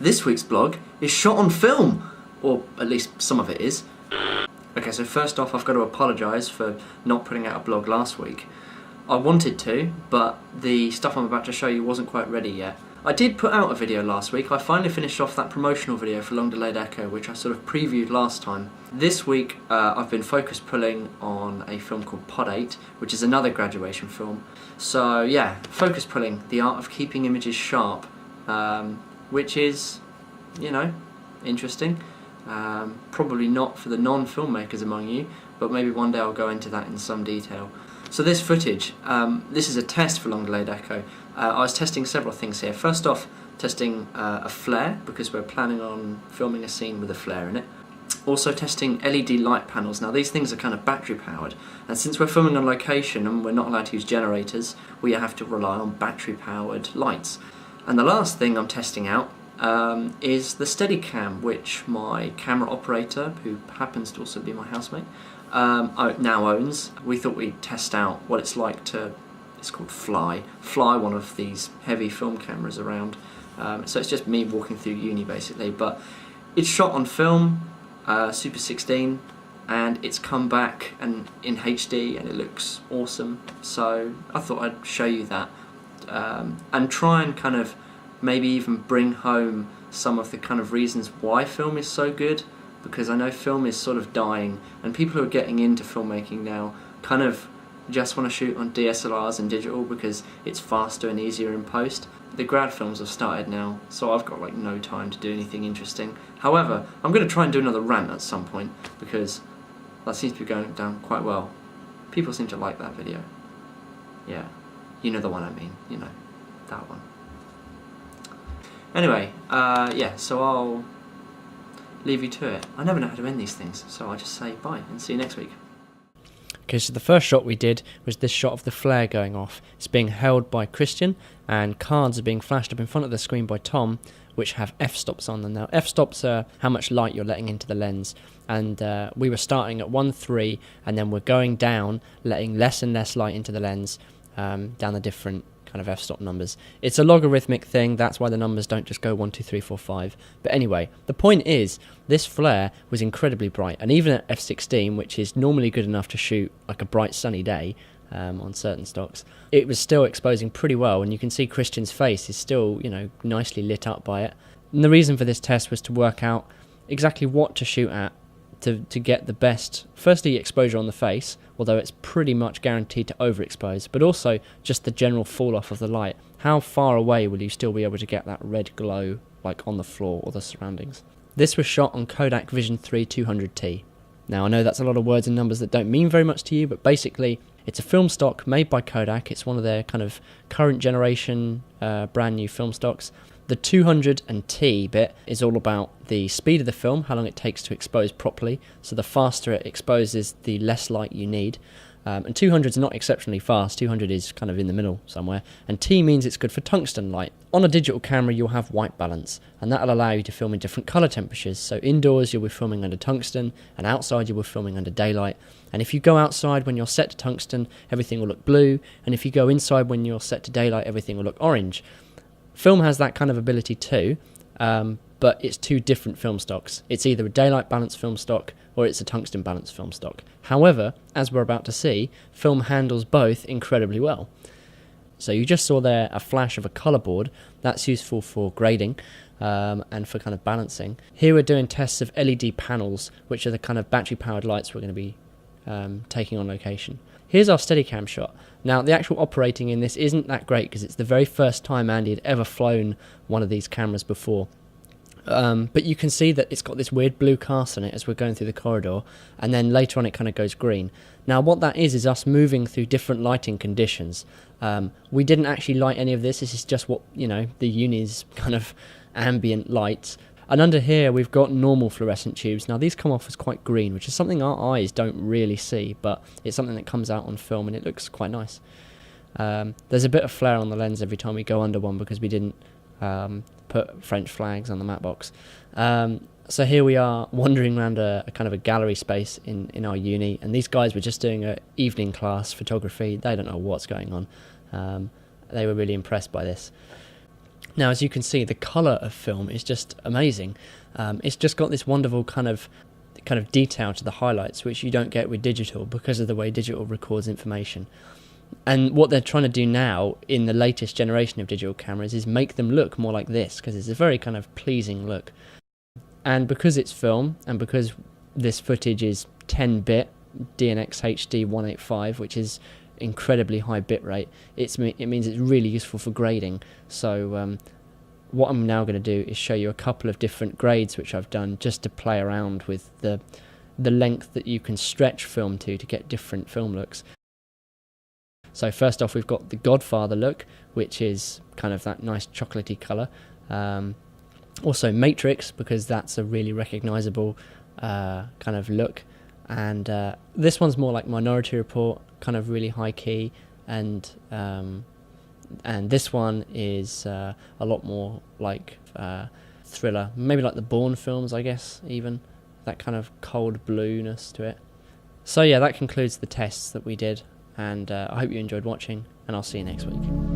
This week's blog is shot on film, or at least some of it is. Okay, so first off I've got to apologise for not putting out a blog last week. I wanted to, but the stuff I'm about to show you wasn't quite ready yet. I did put out a video last week. I finally finished off that promotional video for Long Delayed Echo, which I sort of previewed last time. This week I've been focus pulling on a film called Pod 8, which is another graduation film. So yeah, focus pulling, the art of keeping images sharp, which is, you know, interesting. Probably not for the non-filmmakers among you, but maybe one day I'll go into that in some detail. So this footage, this is a test for Long Delayed Echo. I was testing several things here. First off, testing a flare, because we're planning on filming a scene with a flare in it. Also testing LED light panels. Now these things are kind of battery powered, and since we're filming on location and we're not allowed to use generators, we have to rely on battery powered lights. And the last thing I'm testing out is the Steadicam, which my camera operator, who happens to also be my housemate, now owns. We thought we'd test out what it's like to, it's called fly one of these heavy film cameras around. So it's just me walking through uni basically, but it's shot on film, Super 16, and it's come back and in HD and it looks awesome. So I thought I'd show you that and try and kind of maybe even bring home some of the kind of reasons why film is so good, because I know film is sort of dying and people who are getting into filmmaking now kind of just want to shoot on DSLRs and digital because it's faster and easier in post. The grad films have started now, so I've got like no time to do anything interesting. However, I'm going to try and do another rant at some point because that seems to be going down quite well. People seem to like that video. Yeah, you know the one I mean, you know, that one. Anyway, yeah, so I'll leave you to it. I never know how to end these things, so I'll just say bye and see you next week. Okay, so the first shot we did was this shot of the flare going off. It's being held by Christian, and cards are being flashed up in front of the screen by Tom, which have f-stops on them. Now, f-stops are how much light you're letting into the lens, and we were starting at 1.3, and then we're going down, letting less and less light into the lens, down the different kind of f-stop numbers. It's a logarithmic thing, that's why the numbers don't just go 1, 2, 3, 4, 5. But anyway, the point is, this flare was incredibly bright, and even at f16, which is normally good enough to shoot like a bright sunny day on certain stocks, it was still exposing pretty well, and you can see Christian's face is still, you know, nicely lit up by it. And the reason for this test was to work out exactly what to shoot at to get the best, firstly, exposure on the face, although it's pretty much guaranteed to overexpose, but also just the general fall off of the light. How far away will you still be able to get that red glow, like on the floor or the surroundings? This was shot on Kodak Vision 3 200T. Now I know that's a lot of words and numbers that don't mean very much to you, but basically it's a film stock made by Kodak. It's one of their kind of current generation brand new film stocks. The 200T bit is all about the speed of the film, how long it takes to expose properly. So the faster it exposes, the less light you need. And 200 is not exceptionally fast. 200 is kind of in the middle somewhere. And T means it's good for tungsten light. On a digital camera, you'll have white balance, and that'll allow you to film in different color temperatures. So indoors, you'll be filming under tungsten, and outside, you'll be filming under daylight. And if you go outside when you're set to tungsten, everything will look blue. And if you go inside when you're set to daylight, everything will look orange. Film has that kind of ability too, but it's two different film stocks. It's either a daylight balanced film stock or it's a tungsten balanced film stock. However, as we're about to see, film handles both incredibly well. So you just saw there a flash of a colour board. That's useful for grading and for kind of balancing. Here we're doing tests of LED panels, which are the kind of battery powered lights we're going to be taking on location. Here's our Steadicam shot. Now, the actual operating in this isn't that great because it's the very first time Andy had ever flown one of these cameras before. But you can see that it's got this weird blue cast on it as we're going through the corridor, and then later on it kind of goes green. Now, what that is us moving through different lighting conditions. We didn't actually light any of this. This is just what, you know, the uni's kind of ambient lights. And under here, we've got normal fluorescent tubes. Now, these come off as quite green, which is something our eyes don't really see, but it's something that comes out on film, and it looks quite nice. There's a bit of flare on the lens every time we go under one because we didn't put French flags on the matte box. So here we are wandering around a kind of a gallery space in our uni, and these guys were just doing an evening class photography. They don't know what's going on. They were really impressed by this. Now, as you can see, the colour of film is just amazing. It's just got this wonderful kind of detail to the highlights, which you don't get with digital because of the way digital records information. And what they're trying to do now in the latest generation of digital cameras is make them look more like this, because it's a very kind of pleasing look. And because it's film, and because this footage is 10-bit DNx HD 185, which is incredibly high bitrate, it means it's really useful for grading. So what I'm now going to do is show you a couple of different grades which I've done just to play around with the length that you can stretch film to get different film looks. So first off, we've got the Godfather look, which is kind of that nice chocolatey colour. Also Matrix, because that's a really recognisable kind of look. And this one's more like Minority Report, kind of really high key, and this one is a lot more like Thriller, maybe like the Bourne films, I guess, even that kind of cold blueness to it. So yeah, that concludes the tests that we did, and I hope you enjoyed watching, and I'll see you next week.